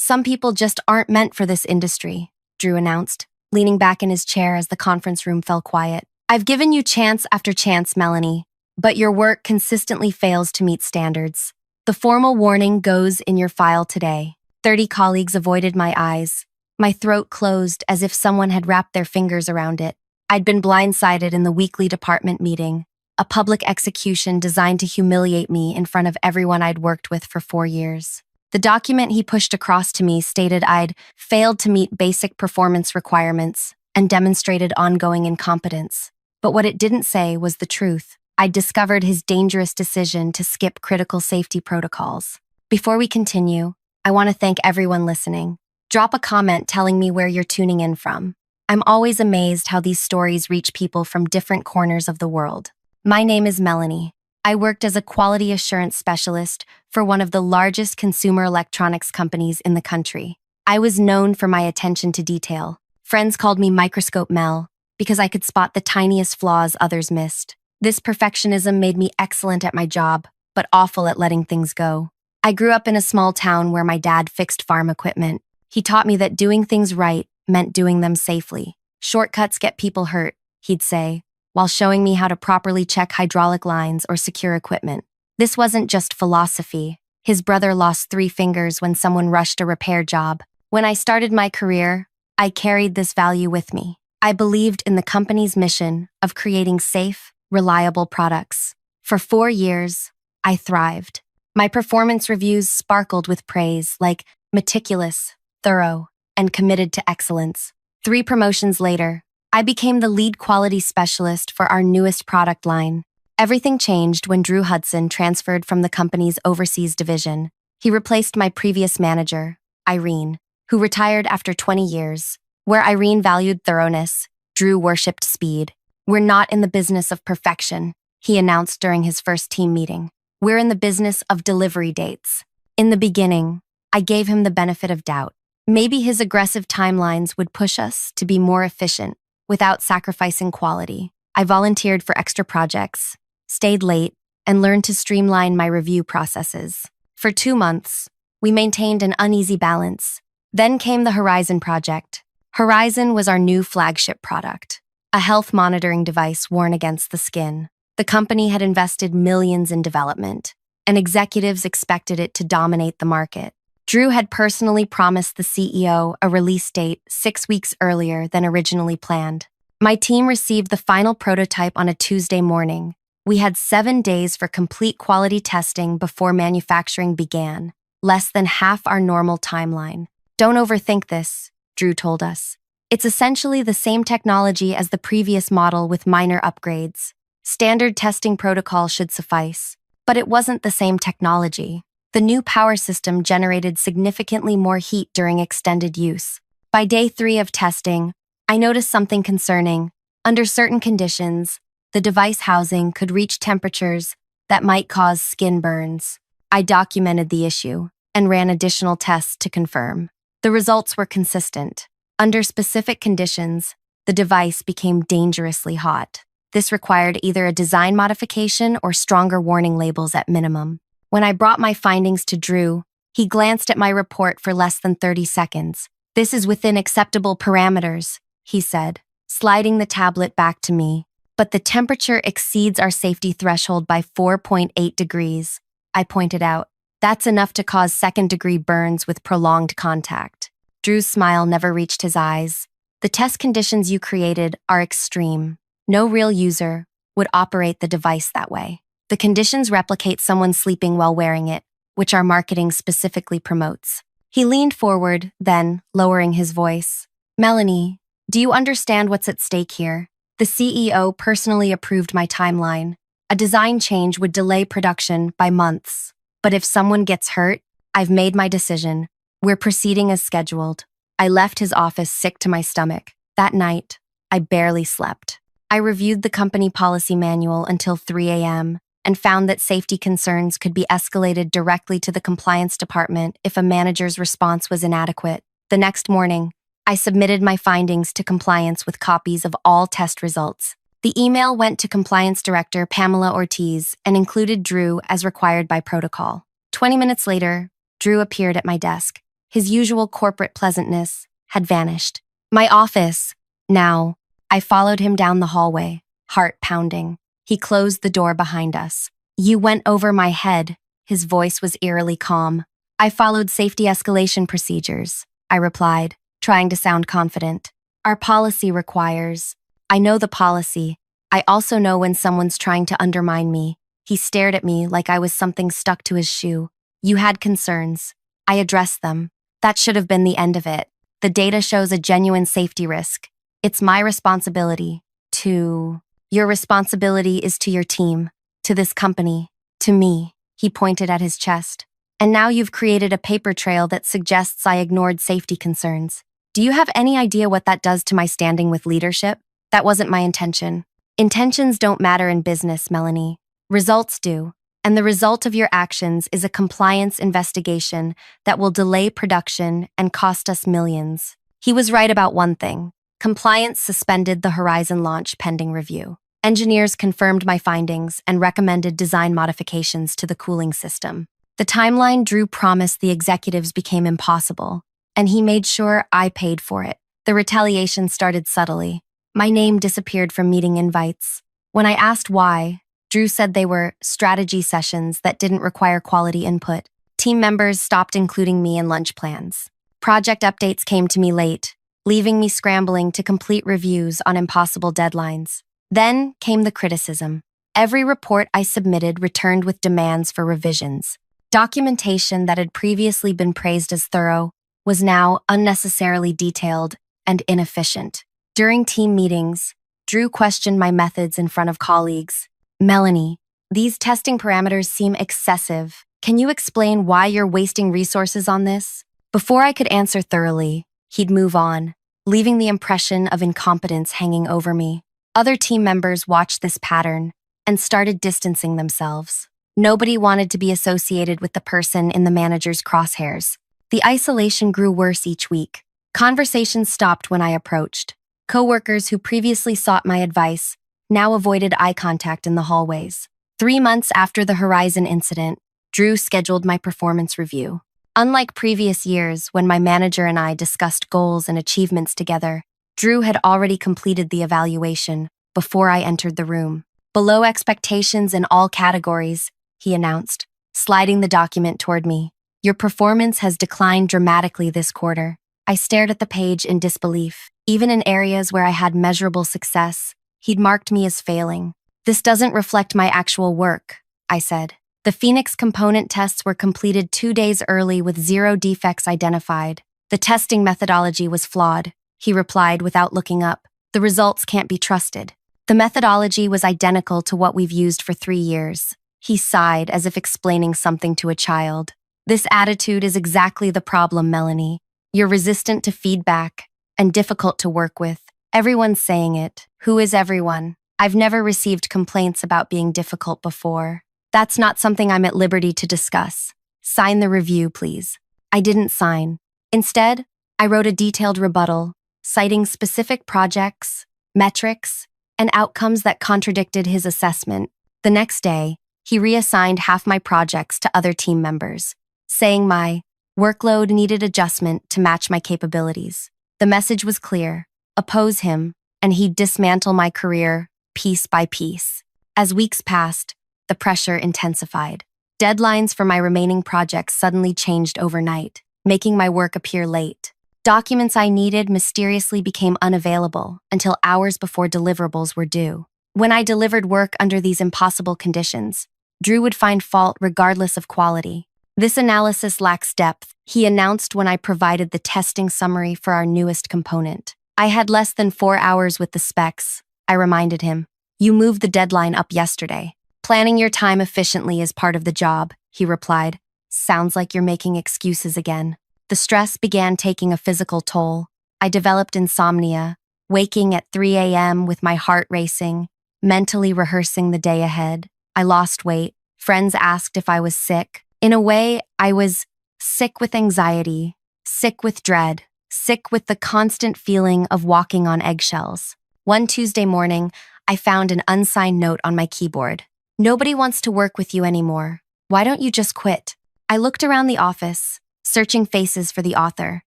Some people just aren't meant for this industry, Drew announced, leaning back in his chair as the conference room fell quiet. I've given you chance after chance, Melanie, but your work consistently fails to meet standards. The formal warning goes in your file today. 30 colleagues avoided my eyes. My throat closed as if someone had wrapped their fingers around it. I'd been blindsided in the weekly department meeting, a public execution designed to humiliate me in front of everyone I'd worked with for 4 years. The document he pushed across to me stated I'd failed to meet basic performance requirements and demonstrated ongoing incompetence. But what it didn't say was the truth. I'd discovered his dangerous decision to skip critical safety protocols. Before we continue, I want to thank everyone listening. Drop a comment telling me where you're tuning in from. I'm always amazed how these stories reach people from different corners of the world. My name is Melanie. I worked as a quality assurance specialist for one of the largest consumer electronics companies in the country. I was known for my attention to detail. Friends called me Microscope Mel because I could spot the tiniest flaws others missed. This perfectionism made me excellent at my job, but awful at letting things go. I grew up in a small town where my dad fixed farm equipment. He taught me that doing things right meant doing them safely. Shortcuts get people hurt, he'd say, while showing me how to properly check hydraulic lines or secure equipment. This wasn't just philosophy. His brother lost 3 fingers when someone rushed a repair job. When I started my career, I carried this value with me. I believed in the company's mission of creating safe, reliable products. For 4 years, I thrived. My performance reviews sparkled with praise like meticulous, thorough, and committed to excellence. 3 promotions later, I became the lead quality specialist for our newest product line. Everything changed when Drew Hudson transferred from the company's overseas division. He replaced my previous manager, Irene, who retired after 20 years. Where Irene valued thoroughness, Drew worshipped speed. We're not in the business of perfection, he announced during his first team meeting. We're in the business of delivery dates. In the beginning, I gave him the benefit of doubt. Maybe his aggressive timelines would push us to be more efficient without sacrificing quality. I volunteered for extra projects, stayed late, and learned to streamline my review processes. For 2 months, we maintained an uneasy balance. Then came the Horizon project. Horizon was our new flagship product, a health monitoring device worn against the skin. The company had invested millions in development, and executives expected it to dominate the market. Drew had personally promised the CEO a release date 6 weeks earlier than originally planned. My team received the final prototype on a Tuesday morning. We had 7 days for complete quality testing before manufacturing began, less than half our normal timeline. Don't overthink this, Drew told us. It's essentially the same technology as the previous model with minor upgrades. Standard testing protocol should suffice. But it wasn't the same technology. The new power system generated significantly more heat during extended use. By day 3 of testing, I noticed something concerning. Under certain conditions, the device housing could reach temperatures that might cause skin burns. I documented the issue and ran additional tests to confirm. The results were consistent. Under specific conditions, the device became dangerously hot. This required either a design modification or stronger warning labels at minimum. When I brought my findings to Drew, he glanced at my report for less than 30 seconds. "This is within acceptable parameters," he said, sliding the tablet back to me. "But the temperature exceeds our safety threshold by 4.8 degrees, I pointed out. "That's enough to cause second-degree burns with prolonged contact." Drew's smile never reached his eyes. "The test conditions you created are extreme. No real user would operate the device that way. The conditions replicate someone sleeping while wearing it, which our marketing specifically promotes." He leaned forward, then, lowering his voice, "Melanie, do you understand what's at stake here? The CEO personally approved my timeline. A design change would delay production by months. But if someone gets hurt, I've made my decision. We're proceeding as scheduled." I left his office sick to my stomach. That night, I barely slept. I reviewed the company policy manual until 3 a.m. and found that safety concerns could be escalated directly to the compliance department if a manager's response was inadequate. The next morning, I submitted my findings to compliance with copies of all test results. The email went to Compliance Director Pamela Ortiz and included Drew as required by protocol. 20 minutes later, Drew appeared at my desk. His usual corporate pleasantness had vanished. My office. Now, I followed him down the hallway, heart pounding. He closed the door behind us. You went over my head. His voice was eerily calm. I followed safety escalation procedures, I replied, trying to sound confident. Our policy requires. I know the policy. I also know when someone's trying to undermine me. He stared at me like I was something stuck to his shoe. You had concerns. I addressed them. That should have been the end of it. The data shows a genuine safety risk. It's my responsibility to... Your responsibility is to your team, to this company, to me. He pointed at his chest. And now you've created a paper trail that suggests I ignored safety concerns. Do you have any idea what that does to my standing with leadership? That wasn't my intention. Intentions don't matter in business, Melanie. Results do. And the result of your actions is a compliance investigation that will delay production and cost us millions. He was right about one thing. Compliance suspended the Horizon launch pending review. Engineers confirmed my findings and recommended design modifications to the cooling system. The timeline Drew promised the executives became impossible, and he made sure I paid for it. The retaliation started subtly. My name disappeared from meeting invites. When I asked why, Drew said they were strategy sessions that didn't require quality input. Team members stopped including me in lunch plans. Project updates came to me late, leaving me scrambling to complete reviews on impossible deadlines. Then came the criticism. Every report I submitted returned with demands for revisions. Documentation that had previously been praised as thorough was now unnecessarily detailed and inefficient. During team meetings, Drew questioned my methods in front of colleagues. Melanie, these testing parameters seem excessive. Can you explain why you're wasting resources on this? Before I could answer thoroughly, he'd move on, leaving the impression of incompetence hanging over me. Other team members watched this pattern and started distancing themselves. Nobody wanted to be associated with the person in the manager's crosshairs. The isolation grew worse each week. Conversations stopped when I approached. Coworkers who previously sought my advice now avoided eye contact in the hallways. 3 months after the Horizon incident, Drew scheduled my performance review. Unlike previous years when my manager and I discussed goals and achievements together, Drew had already completed the evaluation before I entered the room. Below expectations in all categories, he announced, sliding the document toward me. Your performance has declined dramatically this quarter. I stared at the page in disbelief. Even in areas where I had measurable success, he'd marked me as failing. This doesn't reflect my actual work, I said. The Phoenix component tests were completed 2 days early with 0 defects identified. The testing methodology was flawed, he replied without looking up. The results can't be trusted. The methodology was identical to what we've used for 3 years. He sighed as if explaining something to a child. This attitude is exactly the problem, Melanie. You're resistant to feedback and difficult to work with. Everyone's saying it. Who is everyone? I've never received complaints about being difficult before. That's not something I'm at liberty to discuss. Sign the review, please. I didn't sign. Instead, I wrote a detailed rebuttal, citing specific projects, metrics, and outcomes that contradicted his assessment. The next day, he reassigned half my projects to other team members, saying my workload needed adjustment to match my capabilities. The message was clear: oppose him, and he'd dismantle my career piece by piece. As weeks passed, the pressure intensified. Deadlines for my remaining projects suddenly changed overnight, making my work appear late. Documents I needed mysteriously became unavailable until hours before deliverables were due. When I delivered work under these impossible conditions, Drew would find fault regardless of quality. This analysis lacks depth, he announced when I provided the testing summary for our newest component. I had less than 4 hours with the specs, I reminded him. You moved the deadline up yesterday. Planning your time efficiently is part of the job, he replied. Sounds like you're making excuses again. The stress began taking a physical toll. I developed insomnia, waking at 3 a.m. with my heart racing, mentally rehearsing the day ahead. I lost weight. Friends asked if I was sick. In a way, I was sick with anxiety, sick with dread, sick with the constant feeling of walking on eggshells. One Tuesday morning, I found an unsigned note on my keyboard. Nobody wants to work with you anymore. Why don't you just quit? I looked around the office, searching faces for the author,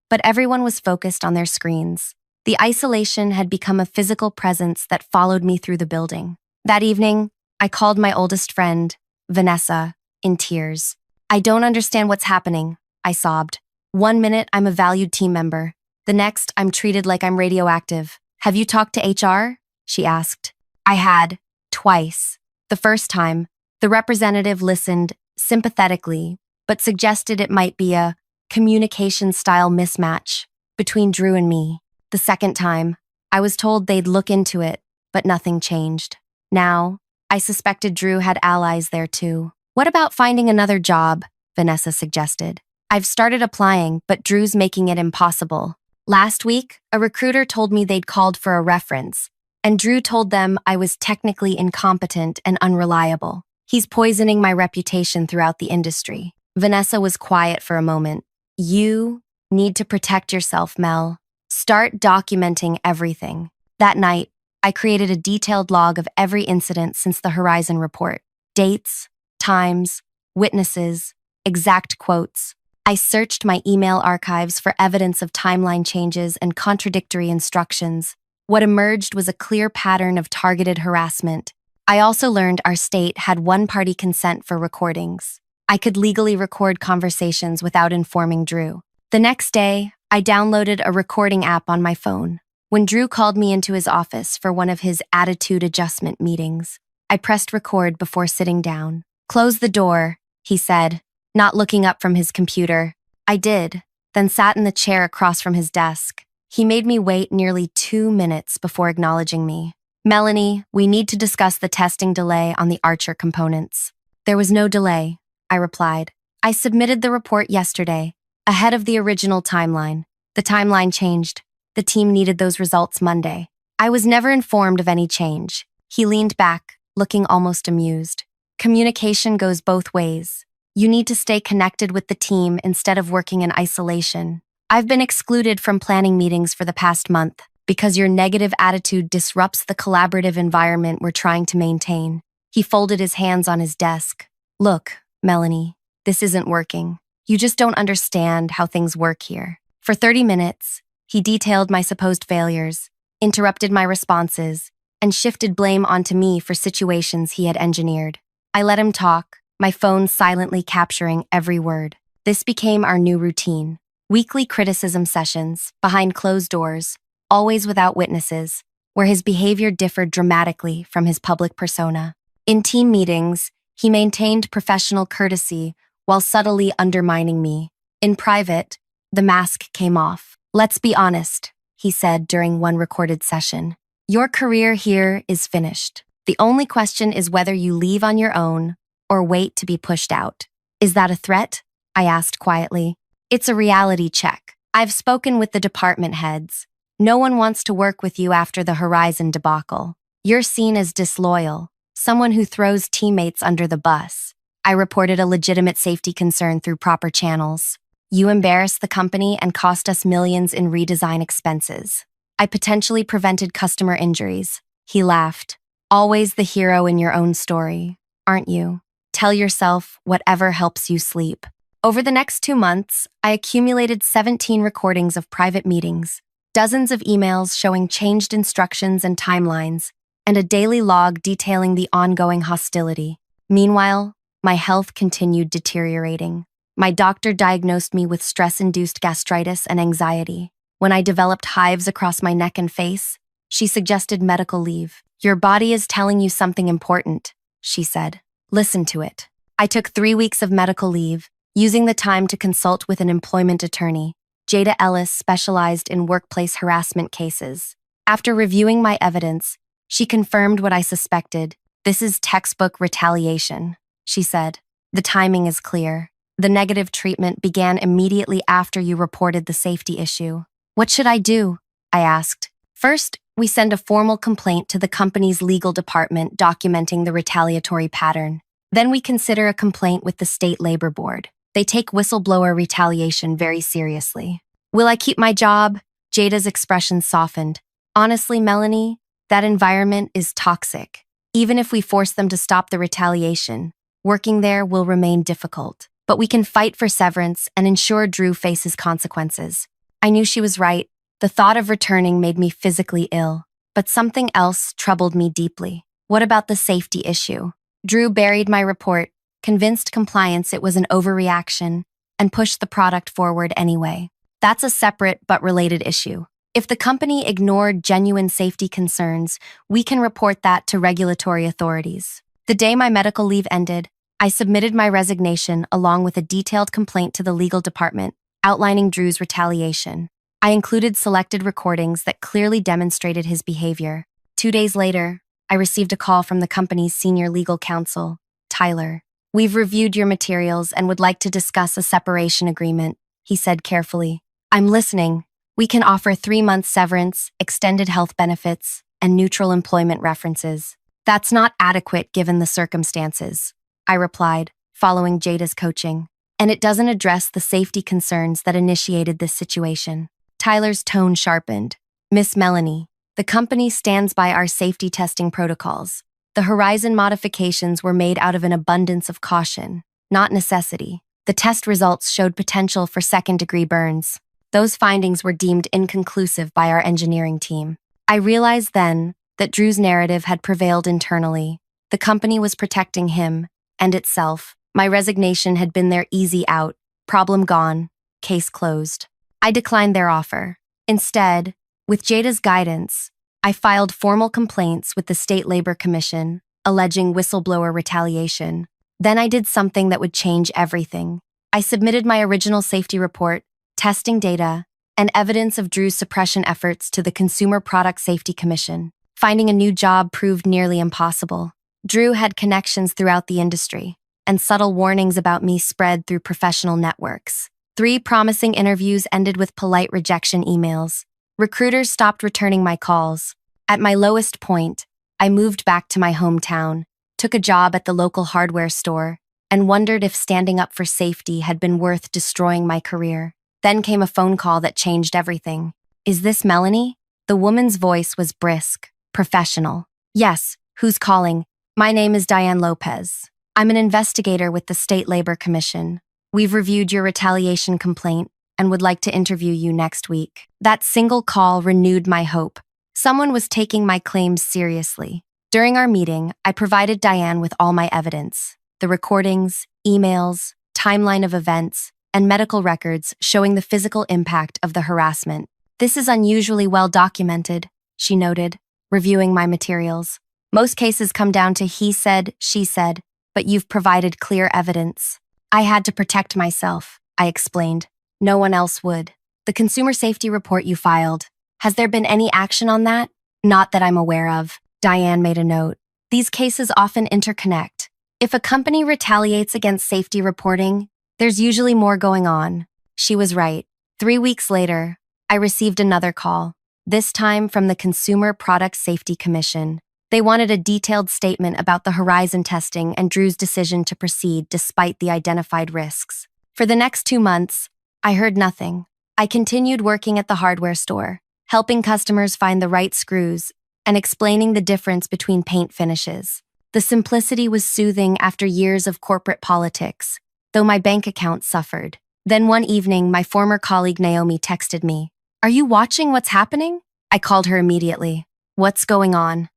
but everyone was focused on their screens. The isolation had become a physical presence that followed me through the building. That evening, I called my oldest friend, Vanessa, in tears. "I don't understand what's happening," I sobbed. "One minute, I'm a valued team member. The next, I'm treated like I'm radioactive. Have you talked to HR?" she asked. I had, twice. The first time, the representative listened sympathetically, but suggested it might be a communication style mismatch between Drew and me. The second time, I was told they'd look into it, but nothing changed. Now, I suspected Drew had allies there too. "What about finding another job?" Vanessa suggested. "I've started applying, but Drew's making it impossible. Last week, a recruiter told me they'd called for a reference, and Drew told them I was technically incompetent and unreliable. He's poisoning my reputation throughout the industry." Vanessa was quiet for a moment. "You need to protect yourself, Mel. Start documenting everything." That night, I created a detailed log of every incident since the Horizon report. Dates, times, witnesses, exact quotes. I searched my email archives for evidence of timeline changes and contradictory instructions. What emerged was a clear pattern of targeted harassment. I also learned our state had one-party consent for recordings. I could legally record conversations without informing Drew. The next day, I downloaded a recording app on my phone. When Drew called me into his office for one of his attitude adjustment meetings, I pressed record before sitting down. "Close the door," he said, not looking up from his computer. I did, then sat in the chair across from his desk. He made me wait nearly 2 minutes before acknowledging me. "Melanie, we need to discuss the testing delay on the Archer components." "There was no delay," I replied. "I submitted the report yesterday, ahead of the original timeline. The timeline changed. The team needed those results Monday. I was never informed of any change." He leaned back, looking almost amused. "Communication goes both ways. You need to stay connected with the team instead of working in isolation. I've been excluded from planning meetings for the past month because your negative attitude disrupts the collaborative environment we're trying to maintain." He folded his hands on his desk. "Look, Melanie, this isn't working. You just don't understand how things work here." For 30 minutes, he detailed my supposed failures, interrupted my responses, and shifted blame onto me for situations he had engineered. I let him talk, my phone silently capturing every word. This became our new routine. Weekly criticism sessions, behind closed doors, always without witnesses, where his behavior differed dramatically from his public persona. In team meetings, he maintained professional courtesy while subtly undermining me. In private, the mask came off. "Let's be honest," he said during one recorded session. "Your career here is finished. The only question is whether you leave on your own or wait to be pushed out." "Is that a threat?" I asked quietly. "It's a reality check. I've spoken with the department heads. No one wants to work with you after the Horizon debacle. You're seen as disloyal, someone who throws teammates under the bus." I reported a legitimate safety concern through proper channels. "You embarrassed the company and cost us millions in redesign expenses. I potentially prevented customer injuries." He laughed. "Always the hero in your own story, aren't you? Tell yourself whatever helps you sleep." Over the next 2 months, I accumulated 17 recordings of private meetings, dozens of emails showing changed instructions and timelines, and a daily log detailing the ongoing hostility. Meanwhile, my health continued deteriorating. My doctor diagnosed me with stress-induced gastritis and anxiety. When I developed hives across my neck and face, she suggested medical leave. "Your body is telling you something important," she said. "Listen to it." I took 3 weeks of medical leave, using the time to consult with an employment attorney. Jada Ellis specialized in workplace harassment cases. After reviewing my evidence, she confirmed what I suspected. "This is textbook retaliation," she said. "The timing is clear. The negative treatment began immediately after you reported the safety issue." "What should I do?" I asked. "First, we send a formal complaint to the company's legal department documenting the retaliatory pattern. Then we consider a complaint with the state labor board. They take whistleblower retaliation very seriously." "Will I keep my job?" Jada's expression softened. "Honestly, Melanie, that environment is toxic. Even if we force them to stop the retaliation, working there will remain difficult. but we can fight for severance and ensure Drew faces consequences. I knew she was right. The thought of returning made me physically ill, but something else troubled me deeply. What about the safety issue? Drew buried my report, convinced compliance it was an overreaction, and pushed the product forward anyway. That's a separate but related issue. If the company ignored genuine safety concerns, we can report that to regulatory authorities. The day my medical leave ended, I submitted my resignation along with a detailed complaint to the legal department, outlining Drew's retaliation. I included selected recordings that clearly demonstrated his behavior. 2 days later, I received a call from the company's senior legal counsel, Tyler. "We've reviewed your materials and would like to discuss a separation agreement," he said carefully. "I'm listening. We can offer 3-month severance, extended health benefits, and neutral employment references." "That's not adequate given the circumstances," I replied, following Jada's coaching. "And it doesn't address the safety concerns that initiated this situation." Tyler's tone sharpened. "Miss Melanie, the company stands by our safety testing protocols. The Horizon modifications were made out of an abundance of caution, not necessity. The test results showed potential for second-degree burns. Those findings were deemed inconclusive by our engineering team." I realized then that Drew's narrative had prevailed internally. The company was protecting him and itself. My resignation had been their easy out. Problem gone. Case closed. I declined their offer. Instead, with Jada's guidance, I filed formal complaints with the State Labor Commission, alleging whistleblower retaliation. Then I did something that would change everything. I submitted my original safety report, testing data, and evidence of Drew's suppression efforts to the Consumer Product Safety Commission. Finding a new job proved nearly impossible. Drew had connections throughout the industry, and subtle warnings about me spread through professional networks. 3 promising interviews ended with polite rejection emails. Recruiters stopped returning my calls. At my lowest point, I moved back to my hometown, took a job at the local hardware store, and wondered if standing up for safety had been worth destroying my career. Then came a phone call that changed everything. "Is this Melanie?" The woman's voice was brisk, professional. "Yes, who's calling?" "My name is Diane Lopez. I'm an investigator with the State Labor Commission. We've reviewed your retaliation complaint and would like to interview you next week." That single call renewed my hope. Someone was taking my claims seriously. During our meeting, I provided Diane with all my evidence: the recordings, emails, timeline of events, and medical records showing the physical impact of the harassment. "This is unusually well documented," she noted, reviewing my materials. "Most cases come down to he said, she said, but you've provided clear evidence." "I had to protect myself," I explained. "No one else would." "The consumer safety report you filed, has there been any action on that?" "Not that I'm aware of," Diane made a note. "These cases often interconnect. If a company retaliates against safety reporting, there's usually more going on." She was right. 3 weeks later, I received another call, this time from the Consumer Product Safety Commission. They wanted a detailed statement about the Horizon testing and Drew's decision to proceed despite the identified risks. For the next 2 months, I heard nothing. I continued working at the hardware store, helping customers find the right screws and explaining the difference between paint finishes. The simplicity was soothing after years of corporate politics, though my bank account suffered. Then one evening, my former colleague Naomi texted me, "Are you watching what's happening?" I called her immediately. "What's going on?"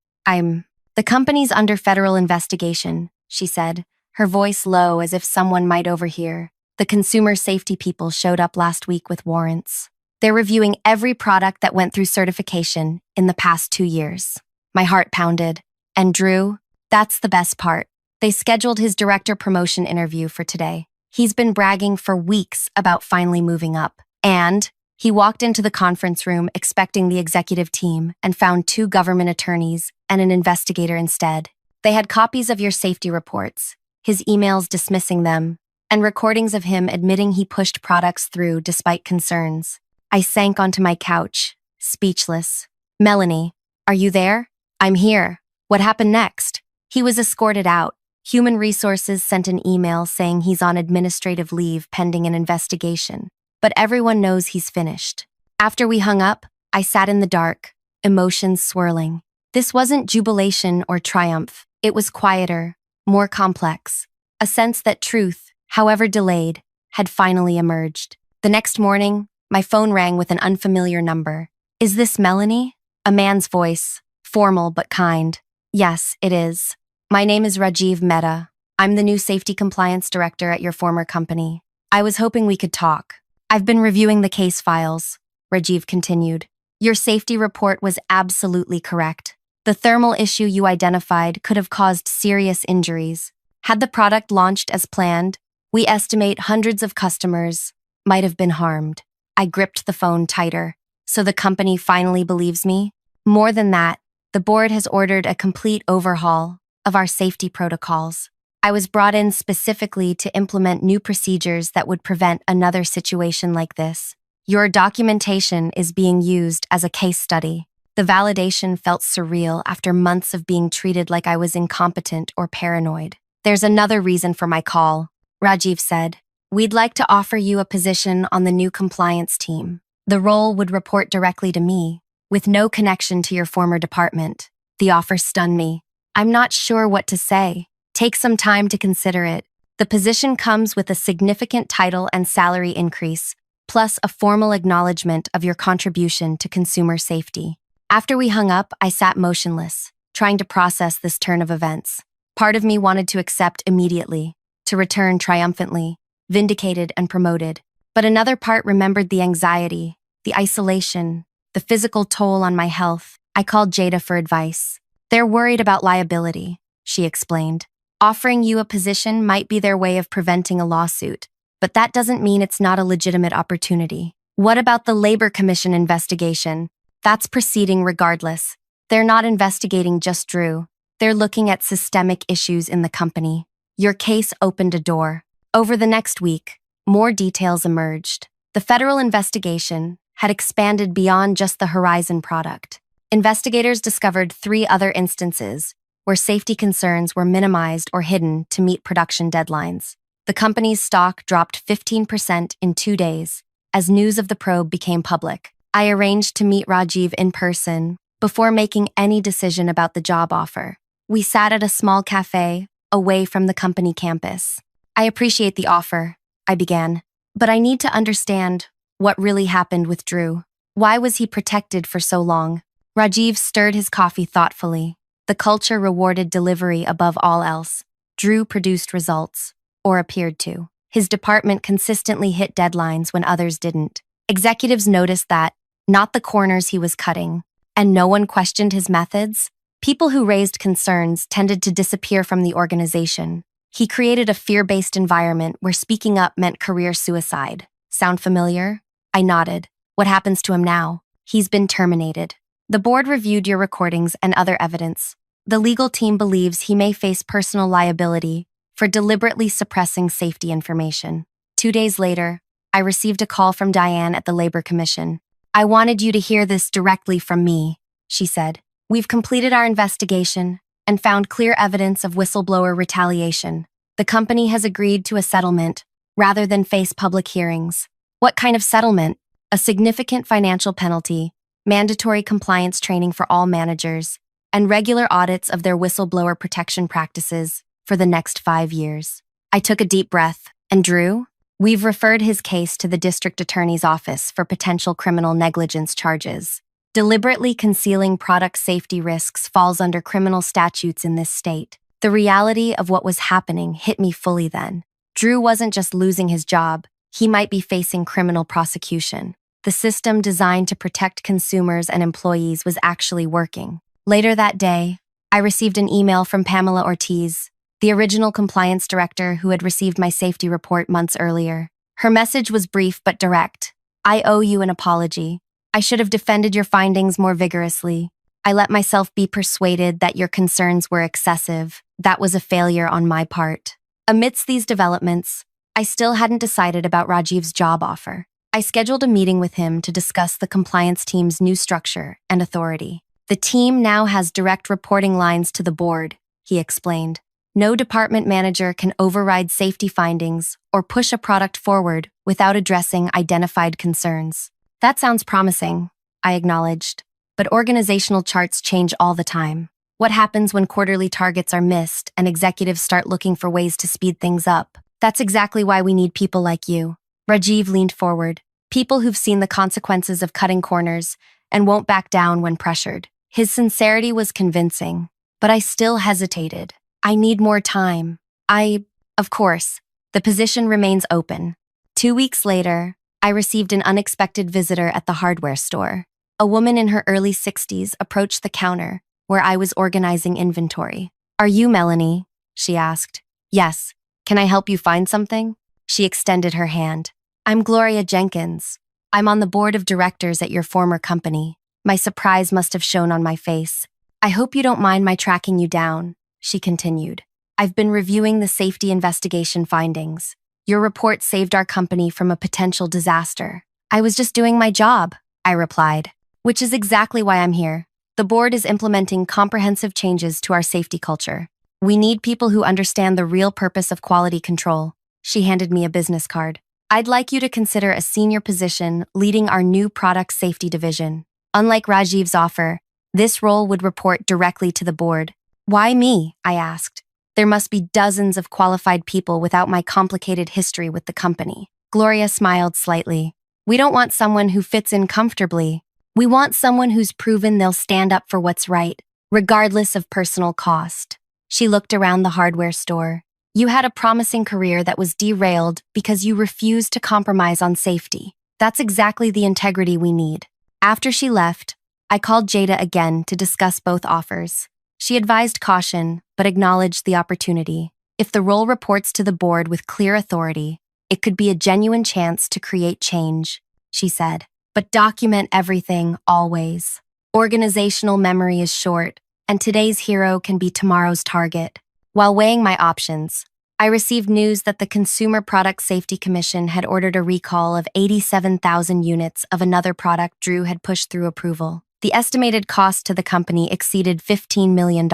"The company's under federal investigation," she said, her voice low as if someone might overhear. "The consumer safety people showed up last week with warrants. They're reviewing every product that went through certification in the past 2 years." My heart pounded. And Drew? That's the best part. They scheduled his director promotion interview for today. He's been bragging for weeks about finally moving up. And he walked into the conference room expecting the executive team and found 2 government attorneys and an investigator instead. They had copies of your safety reports, his emails dismissing them, and recordings of him admitting he pushed products through despite concerns. I sank onto my couch, speechless. "Melanie, are you there?" "I'm here. What happened next?" "He was escorted out. Human Resources sent an email saying he's on administrative leave pending an investigation. But everyone knows he's finished." After we hung up, I sat in the dark, emotions swirling. This wasn't jubilation or triumph. It was quieter, more complex. A sense that truth, however delayed, had finally emerged. The next morning, my phone rang with an unfamiliar number. "Is this Melanie?" A man's voice, formal but kind. "Yes, it is. My name is Rajiv Mehta. I'm the new safety compliance director at your former company. I was hoping we could talk." "I've been reviewing the case files," Rajiv continued. "Your safety report was absolutely correct. The thermal issue you identified could have caused serious injuries. Had the product launched as planned, we estimate hundreds of customers might have been harmed." I gripped the phone tighter. "So the company finally believes me?" "More than that, the board has ordered a complete overhaul of our safety protocols. I was brought in specifically to implement new procedures that would prevent another situation like this. Your documentation is being used as a case study." The validation felt surreal after months of being treated like I was incompetent or paranoid. "There's another reason for my call," Rajiv said. "We'd like to offer you a position on the new compliance team. The role would report directly to me, with no connection to your former department." The offer stunned me. "I'm not sure what to say. Take some time to consider it. The position comes with a significant title and salary increase, plus a formal acknowledgement of your contribution to consumer safety." After we hung up, I sat motionless, trying to process this turn of events. Part of me wanted to accept immediately, to return triumphantly, vindicated and promoted. But another part remembered the anxiety, the isolation, the physical toll on my health. I called Jada for advice. "They're worried about liability," she explained. "Offering you a position might be their way of preventing a lawsuit, but that doesn't mean it's not a legitimate opportunity." "What about the Labor Commission investigation?" "That's proceeding regardless. They're not investigating just Drew. They're looking at systemic issues in the company. Your case opened a door." Over the next week, more details emerged. The federal investigation had expanded beyond just the Horizon product. Investigators discovered 3 other instances where safety concerns were minimized or hidden to meet production deadlines. The company's stock dropped 15% in 2 days as news of the probe became public. I arranged to meet Rajiv in person before making any decision about the job offer. We sat at a small cafe away from the company campus. "I appreciate the offer," I began, "but I need to understand what really happened with Drew. Why was he protected for so long?" Rajiv stirred his coffee thoughtfully. The culture rewarded delivery above all else. Drew produced results, or appeared to. His department consistently hit deadlines when others didn't. Executives noticed that, not the corners he was cutting, and no one questioned his methods. People who raised concerns tended to disappear from the organization. He created a fear-based environment where speaking up meant career suicide. Sound familiar? I nodded. "What happens to him now?" "He's been terminated. The board reviewed your recordings and other evidence. The legal team believes he may face personal liability for deliberately suppressing safety information." 2 days later, I received a call from Diane at the Labor Commission. "I wanted you to hear this directly from me," she said. "We've completed our investigation and found clear evidence of whistleblower retaliation. The company has agreed to a settlement rather than face public hearings." "What kind of settlement?" "A significant financial penalty, mandatory compliance training for all managers, and regular audits of their whistleblower protection practices for the next 5 years. I took a deep breath. "And Drew?" "We've referred his case to the district attorney's office for potential criminal negligence charges. Deliberately concealing product safety risks falls under criminal statutes in this state." The reality of what was happening hit me fully then. Drew wasn't just losing his job, he might be facing criminal prosecution. The system designed to protect consumers and employees was actually working. Later that day, I received an email from Pamela Ortiz, the original compliance director who had received my safety report months earlier. Her message was brief but direct. "I owe you an apology. I should have defended your findings more vigorously. I let myself be persuaded that your concerns were excessive. That was a failure on my part." Amidst these developments, I still hadn't decided about Rajiv's job offer. I scheduled a meeting with him to discuss the compliance team's new structure and authority. "The team now has direct reporting lines to the board," he explained. "No department manager can override safety findings or push a product forward without addressing identified concerns." "That sounds promising," I acknowledged. "But organizational charts change all the time. What happens when quarterly targets are missed and executives start looking for ways to speed things up?" That's exactly why we need people like you. Rajiv leaned forward. People who've seen the consequences of cutting corners and won't back down when pressured. His sincerity was convincing, but I still hesitated. I need more time. Of course, the position remains open. 2 weeks later, I received an unexpected visitor at the hardware store. A woman in her early 60s approached the counter, where I was organizing inventory. "Are you Melanie?" she asked. "Yes. Can I help you find something?" She extended her hand. "I'm Gloria Jenkins. I'm on the board of directors at your former company." My surprise must have shown on my face. "I hope you don't mind my tracking you down," she continued. "I've been reviewing the safety investigation findings. Your report saved our company from a potential disaster." "I was just doing my job," I replied, "which is exactly why I'm here. The board is implementing comprehensive changes to our safety culture. We need people who understand the real purpose of quality control." She handed me a business card. "I'd like you to consider a senior position leading our new product safety division. Unlike Rajiv's offer, this role would report directly to the board." "Why me?" I asked. "There must be dozens of qualified people without my complicated history with the company." Gloria smiled slightly. "We don't want someone who fits in comfortably. We want someone who's proven they'll stand up for what's right, regardless of personal cost." She looked around the hardware store. "You had a promising career that was derailed because you refused to compromise on safety. That's exactly the integrity we need." After she left, I called Jada again to discuss both offers. She advised caution, but acknowledged the opportunity. If the role reports to the board with clear authority, it could be a genuine chance to create change, she said. "But document everything, always. Organizational memory is short, and today's hero can be tomorrow's target." While weighing my options, I received news that the Consumer Product Safety Commission had ordered a recall of 87,000 units of another product Drew had pushed through approval. The estimated cost to the company exceeded $15 million.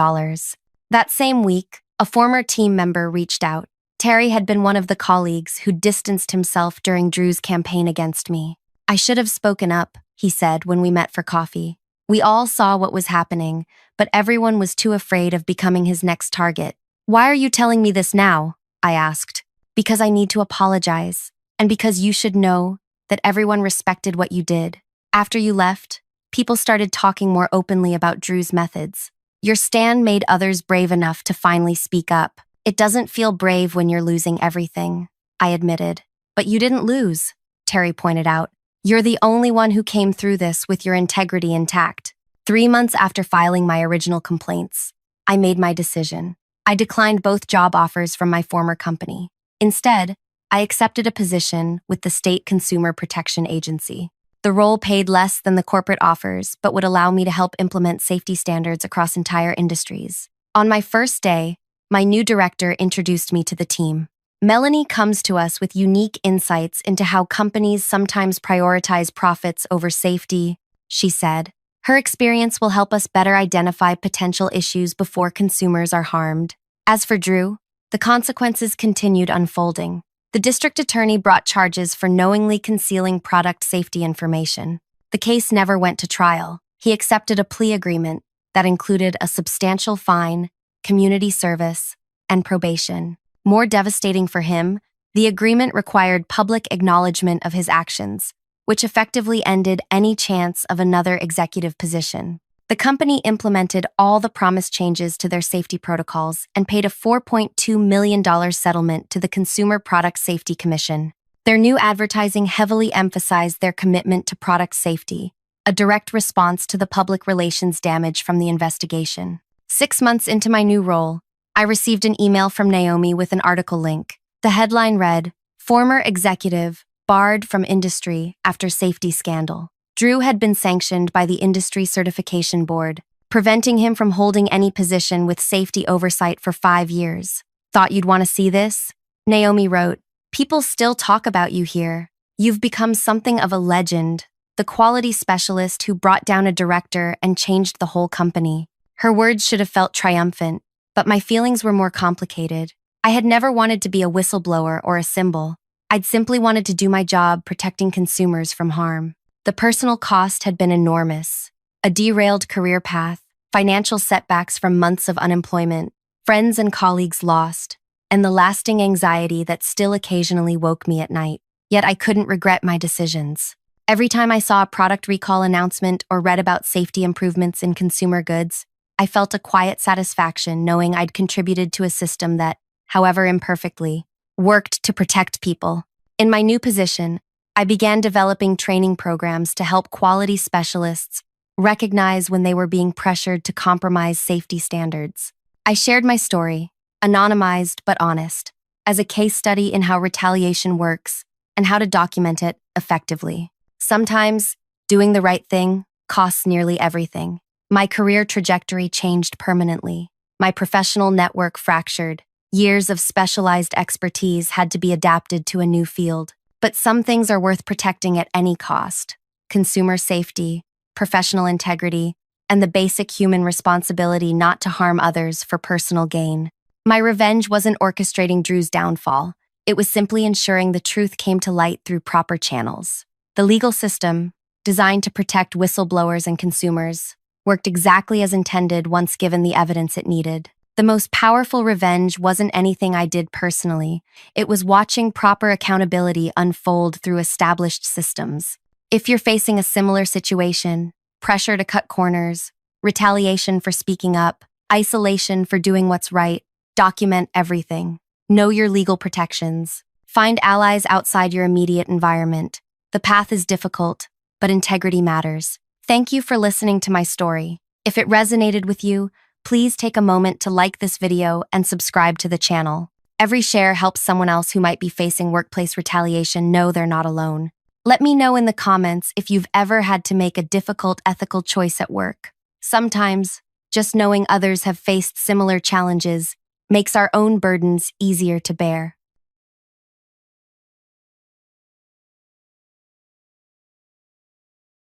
That same week, a former team member reached out. Terry had been one of the colleagues who distanced himself during Drew's campaign against me. "I should have spoken up," he said when we met for coffee. "We all saw what was happening, but everyone was too afraid of becoming his next target." "Why are you telling me this now?" I asked. "Because I need to apologize, and because you should know that everyone respected what you did. After you left, people started talking more openly about Drew's methods. Your stand made others brave enough to finally speak up." "It doesn't feel brave when you're losing everything," I admitted. "But you didn't lose," Terry pointed out. "You're the only one who came through this with your integrity intact." 3 months after filing my original complaints, I made my decision. I declined both job offers from my former company. Instead, I accepted a position with the State Consumer Protection Agency. The role paid less than the corporate offers, but would allow me to help implement safety standards across entire industries. On my first day, my new director introduced me to the team. "Melanie comes to us with unique insights into how companies sometimes prioritize profits over safety," she said. "Her experience will help us better identify potential issues before consumers are harmed." As for Drew, the consequences continued unfolding. The district attorney brought charges for knowingly concealing product safety information. The case never went to trial. He accepted a plea agreement that included a substantial fine, community service, and probation. More devastating for him, the agreement required public acknowledgement of his actions, which effectively ended any chance of another executive position. The company implemented all the promised changes to their safety protocols and paid a $4.2 million settlement to the Consumer Product Safety Commission. Their new advertising heavily emphasized their commitment to product safety, a direct response to the public relations damage from the investigation. 6 months into my new role, I received an email from Naomi with an article link. The headline read, "Former Executive Barred from Industry After Safety Scandal." Drew had been sanctioned by the Industry Certification Board, preventing him from holding any position with safety oversight for 5 years. "Thought you'd want to see this?" Naomi wrote, "People still talk about you here. You've become something of a legend, the quality specialist who brought down a director and changed the whole company." Her words should have felt triumphant, but my feelings were more complicated. I had never wanted to be a whistleblower or a symbol. I'd simply wanted to do my job protecting consumers from harm. The personal cost had been enormous. A derailed career path, financial setbacks from months of unemployment, friends and colleagues lost. and the lasting anxiety that still occasionally woke me at night. Yet I couldn't regret my decisions. Every time I saw a product recall announcement or read about safety improvements in consumer goods, I felt a quiet satisfaction knowing I'd contributed to a system that, however imperfectly, worked to protect people. In my new position, I began developing training programs to help quality specialists recognize when they were being pressured to compromise safety standards. I shared my story, anonymized but honest, as a case study in how retaliation works and how to document it effectively. Sometimes, doing the right thing costs nearly everything. My career trajectory changed permanently. My professional network fractured. Years of specialized expertise had to be adapted to a new field. But some things are worth protecting at any cost: consumer safety, professional integrity, and the basic human responsibility not to harm others for personal gain. My revenge wasn't orchestrating Drew's downfall. It was simply ensuring the truth came to light through proper channels. The legal system, designed to protect whistleblowers and consumers, worked exactly as intended once given the evidence it needed. The most powerful revenge wasn't anything I did personally. It was watching proper accountability unfold through established systems. If you're facing a similar situation, pressure to cut corners, retaliation for speaking up, isolation for doing what's right, document everything. Know your legal protections. Find allies outside your immediate environment. The path is difficult, but integrity matters. Thank you for listening to my story. If it resonated with you, please take a moment to like this video and subscribe to the channel. Every share helps someone else who might be facing workplace retaliation know they're not alone. Let me know in the comments if you've ever had to make a difficult ethical choice at work. Sometimes, just knowing others have faced similar challenges makes our own burdens easier to bear.